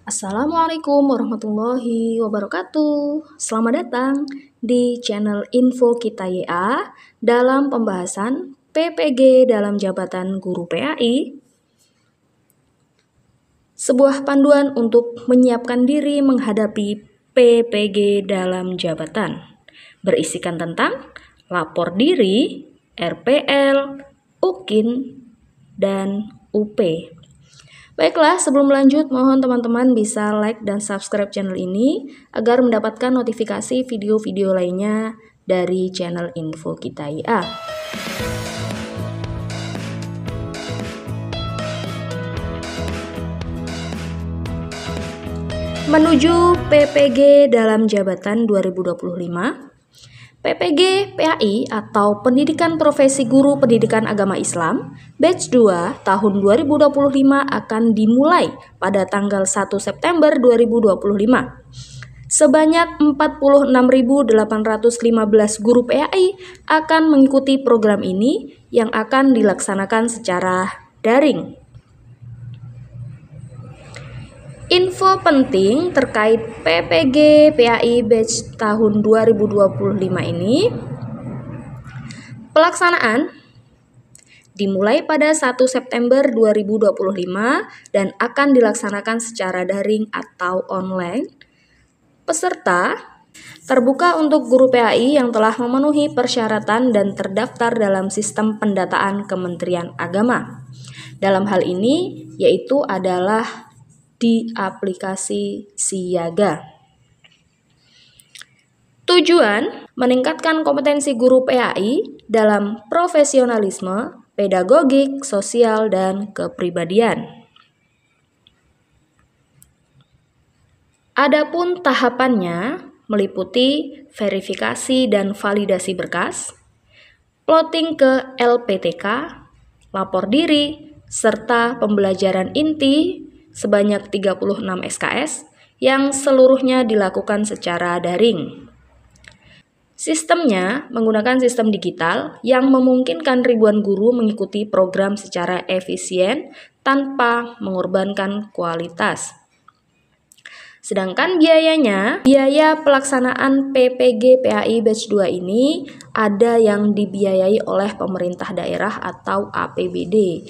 Assalamualaikum warahmatullahi wabarakatuh. Selamat datang di channel Info Kita YA dalam pembahasan PPG dalam jabatan guru PAI. Sebuah panduan untuk menyiapkan diri menghadapi PPG dalam jabatan. Berisikan tentang lapor diri, RPL, UKIN, dan UP. Baiklah, sebelum lanjut, mohon teman-teman bisa like dan subscribe channel ini agar mendapatkan notifikasi video-video lainnya dari channel Info Kita YA. Menuju PPG dalam jabatan 2025, PPG PAI atau Pendidikan Profesi Guru Pendidikan Agama Islam Batch 2 tahun 2025 akan dimulai pada tanggal 1 September 2025. Sebanyak 46.815 guru PAI akan mengikuti program ini yang akan dilaksanakan secara daring. Info penting terkait PPG PAI Batch tahun 2025 ini. Pelaksanaan dimulai pada 1 September 2025 dan akan dilaksanakan secara daring atau online. Peserta terbuka untuk guru PAI yang telah memenuhi persyaratan dan terdaftar dalam sistem pendataan Kementerian Agama. Dalam hal ini yaitu adalah di aplikasi Siaga. Tujuan meningkatkan kompetensi guru PAI dalam profesionalisme, pedagogik, sosial, dan kepribadian. Adapun tahapannya meliputi verifikasi dan validasi berkas, plotting ke LPTK, lapor diri, serta pembelajaran inti sebanyak 36 SKS yang seluruhnya dilakukan secara daring. Sistemnya menggunakan sistem digital yang memungkinkan ribuan guru mengikuti program secara efisien tanpa mengorbankan kualitas. Sedangkan biaya pelaksanaan PPG PAI Batch 2 ini ada yang dibiayai oleh pemerintah daerah atau APBD.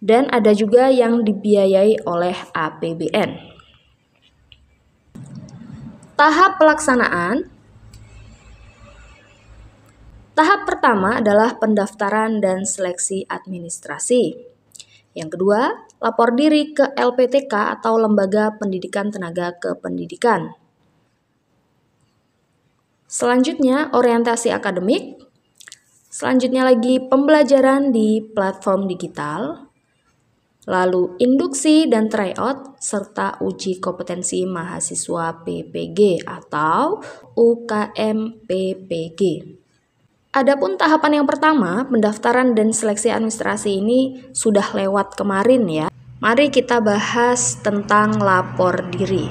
Dan ada juga yang dibiayai oleh APBN. Tahap pelaksanaan. Tahap pertama adalah pendaftaran dan seleksi administrasi. Yang kedua, lapor diri ke LPTK atau Lembaga Pendidikan Tenaga Kependidikan. Selanjutnya, orientasi akademik. Selanjutnya lagi pembelajaran di platform digital. Lalu induksi dan tryout serta uji kompetensi mahasiswa PPG atau UKM PPG. Adapun tahapan yang pertama, pendaftaran dan seleksi administrasi ini sudah lewat kemarin ya. Mari kita bahas tentang lapor diri.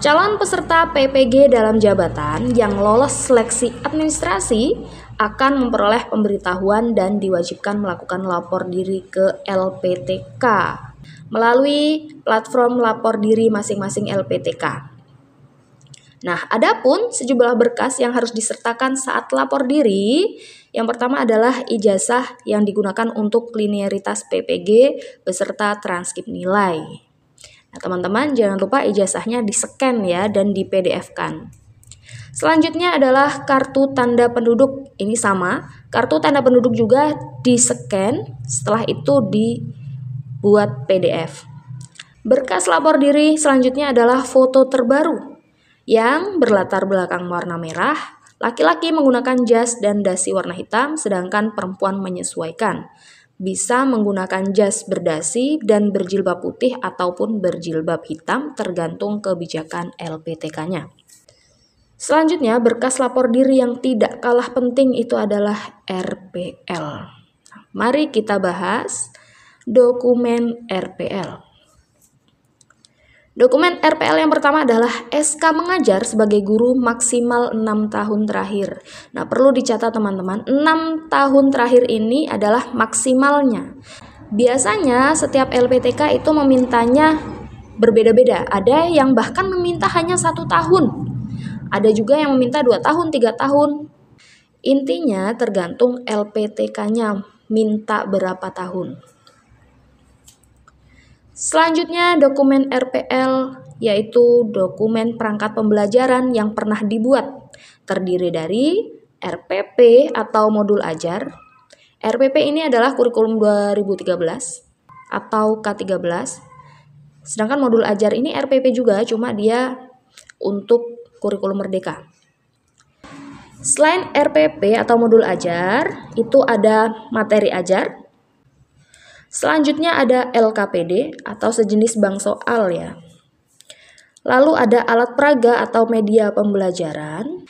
Calon peserta PPG dalam jabatan yang lolos seleksi administrasi akan memperoleh pemberitahuan dan diwajibkan melakukan lapor diri ke LPTK melalui platform lapor diri masing-masing LPTK. Nah, adapun sejumlah berkas yang harus disertakan saat lapor diri. Yang pertama adalah ijazah yang digunakan untuk linearitas PPG beserta transkrip nilai. Nah, teman-teman jangan lupa ijazahnya di-scan ya dan di-PDF-kan. Selanjutnya adalah kartu tanda penduduk. Ini sama, kartu tanda penduduk juga di-scan, setelah itu dibuat PDF. Berkas lapor diri selanjutnya adalah foto terbaru yang berlatar belakang warna merah. Laki-laki menggunakan jas dan dasi warna hitam, sedangkan perempuan menyesuaikan. Bisa menggunakan jas berdasi dan berjilbab putih ataupun berjilbab hitam tergantung kebijakan LPTK-nya. Selanjutnya, berkas lapor diri yang tidak kalah penting itu adalah RPL. Mari kita bahas dokumen RPL. Dokumen RPL yang pertama adalah SK mengajar sebagai guru maksimal 6 tahun terakhir. Nah, perlu dicatat teman-teman, 6 tahun terakhir ini adalah maksimalnya. Biasanya setiap LPTK itu memintanya berbeda-beda. Ada yang bahkan meminta hanya 1 tahun. Ada juga yang meminta 2 tahun, 3 tahun. Intinya tergantung LPTK-nya minta berapa tahun. Selanjutnya dokumen RPL, yaitu dokumen perangkat pembelajaran yang pernah dibuat. Terdiri dari RPP atau modul ajar. RPP ini adalah kurikulum 2013 atau K13. Sedangkan modul ajar ini RPP juga, cuma dia untuk kurikulum merdeka. Selain RPP atau modul ajar, itu ada materi ajar. Selanjutnya ada LKPD atau sejenis bank soal ya. Lalu ada alat peraga atau media pembelajaran.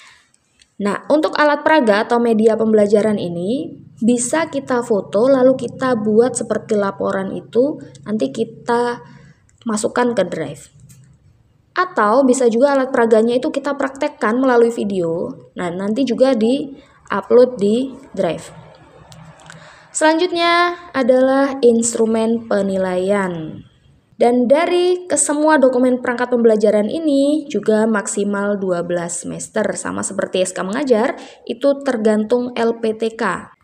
Nah, untuk alat peraga atau media pembelajaran ini bisa kita foto lalu kita buat seperti laporan itu, nanti kita masukkan ke Drive. Atau bisa juga alat peraganya itu kita praktekkan melalui video. Nah, nanti juga di-upload di Drive. Selanjutnya adalah instrumen penilaian. Dan dari kesemua dokumen perangkat pembelajaran ini juga maksimal 12 semester. Sama seperti SK mengajar, itu tergantung LPTK.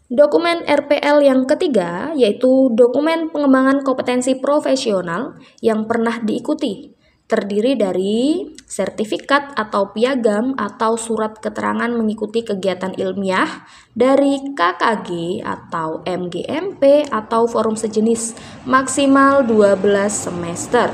Dokumen RPL yang ketiga yaitu dokumen pengembangan kompetensi profesional yang pernah diikuti. Terdiri dari sertifikat atau piagam atau surat keterangan mengikuti kegiatan ilmiah dari KKG atau MGMP atau forum sejenis maksimal 12 semester.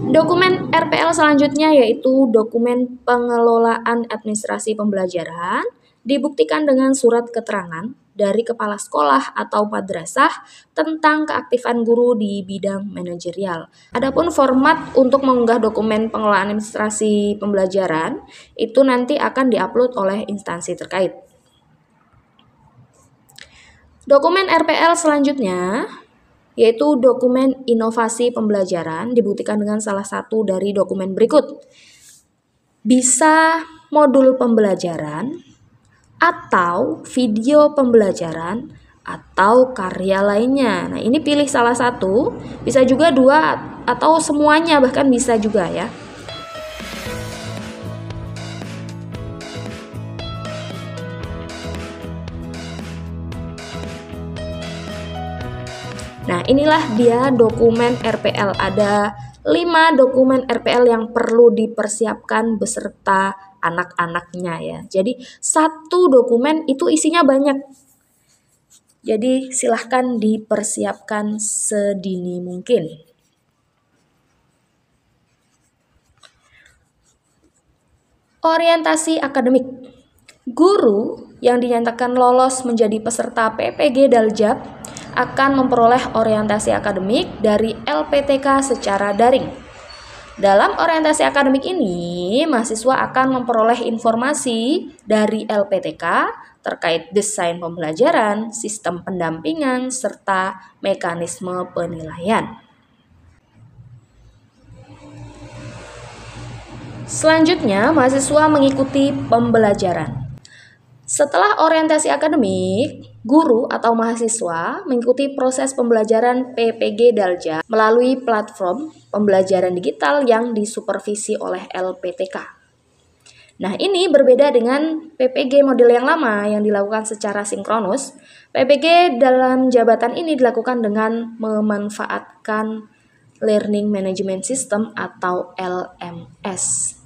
Dokumen RPL selanjutnya yaitu dokumen pengelolaan administrasi pembelajaran, dibuktikan dengan surat keterangan dari kepala sekolah atau madrasah tentang keaktifan guru di bidang manajerial. Adapun format untuk mengunggah dokumen pengelolaan administrasi pembelajaran itu nanti akan diupload oleh instansi terkait. Dokumen RPL selanjutnya yaitu dokumen inovasi pembelajaran, dibuktikan dengan salah satu dari dokumen berikut. Bisa modul pembelajaran, atau video pembelajaran, atau karya lainnya. Nah, ini pilih salah satu, bisa juga 2 atau semuanya, bahkan bisa juga ya. Nah, inilah dia dokumen RPL. Ada 5 dokumen RPL yang perlu dipersiapkan beserta anak-anaknya ya. Jadi, 1 dokumen itu isinya banyak. Jadi, silahkan dipersiapkan sedini mungkin. Orientasi akademik. Guru yang dinyatakan lolos menjadi peserta PPG Daljab akan memperoleh orientasi akademik dari LPTK secara daring. Dalam orientasi akademik ini, mahasiswa akan memperoleh informasi dari LPTK terkait desain pembelajaran, sistem pendampingan, serta mekanisme penilaian. Selanjutnya, mahasiswa mengikuti pembelajaran. Setelah orientasi akademik, guru atau mahasiswa mengikuti proses pembelajaran PPG Daljab melalui platform pembelajaran digital yang disupervisi oleh LPTK. Nah, ini berbeda dengan PPG model yang lama yang dilakukan secara sinkronus. PPG dalam jabatan ini dilakukan dengan memanfaatkan Learning Management System atau LMS.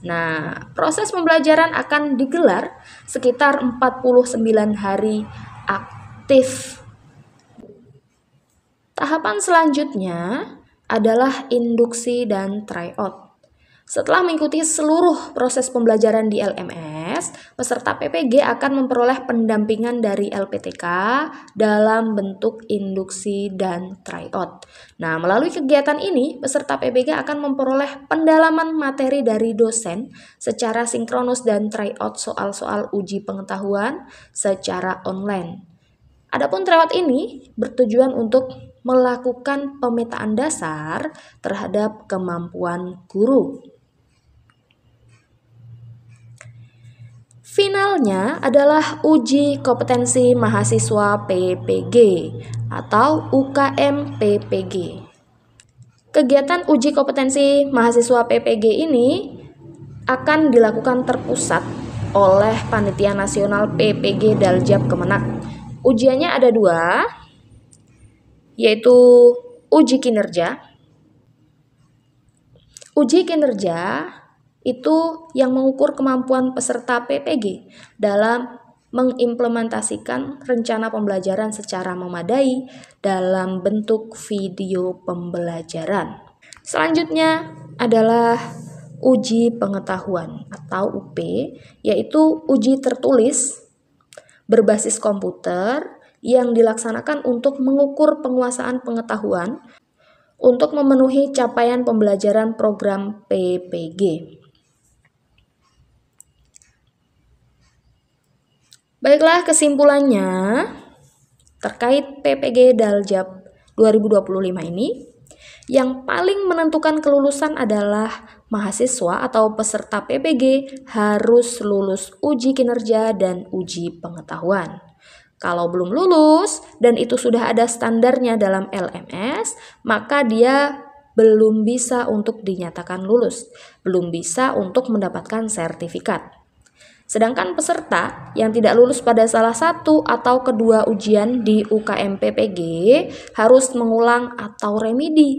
Nah, proses pembelajaran akan digelar sekitar 49 hari aktif. Tahapan selanjutnya adalah induksi dan tryout. Setelah mengikuti seluruh proses pembelajaran di LMS, peserta PPG akan memperoleh pendampingan dari LPTK dalam bentuk induksi dan tryout. Nah, melalui kegiatan ini, peserta PPG akan memperoleh pendalaman materi dari dosen secara sinkronus dan tryout soal-soal uji pengetahuan secara online. Adapun tryout ini bertujuan untuk melakukan pemetaan dasar terhadap kemampuan guru. Finalnya adalah uji kompetensi mahasiswa PPG atau UKM PPG. Kegiatan uji kompetensi mahasiswa PPG ini akan dilakukan terpusat oleh Panitia Nasional PPG Daljab Kemenak. Ujiannya ada 2, yaitu uji kinerja. Uji kinerja itu yang mengukur kemampuan peserta PPG dalam mengimplementasikan rencana pembelajaran secara memadai dalam bentuk video pembelajaran. Selanjutnya adalah uji pengetahuan atau UP, yaitu uji tertulis berbasis komputer yang dilaksanakan untuk mengukur penguasaan pengetahuan untuk memenuhi capaian pembelajaran program PPG. Baiklah, kesimpulannya terkait PPG Daljab 2025 ini, yang paling menentukan kelulusan adalah mahasiswa atau peserta PPG harus lulus uji kinerja dan uji pengetahuan. Kalau belum lulus dan itu sudah ada standarnya dalam LMS, maka dia belum bisa untuk dinyatakan lulus, belum bisa untuk mendapatkan sertifikat. Sedangkan peserta yang tidak lulus pada salah satu atau kedua ujian di UKM PPG harus mengulang atau remedi.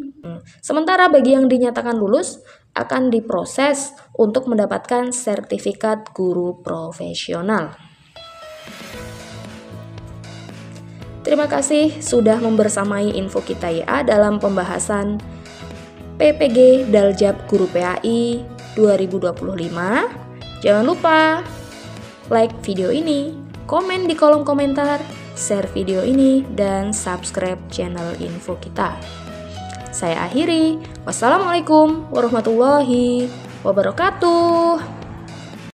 Sementara bagi yang dinyatakan lulus akan diproses untuk mendapatkan sertifikat guru profesional. Terima kasih sudah membersamai Info Kita YA dalam pembahasan PPG Daljab Guru PAI 2025. Jangan lupa like video ini, komen di kolom komentar, share video ini, dan subscribe channel Info Kita. Saya akhiri. Wassalamualaikum warahmatullahi wabarakatuh.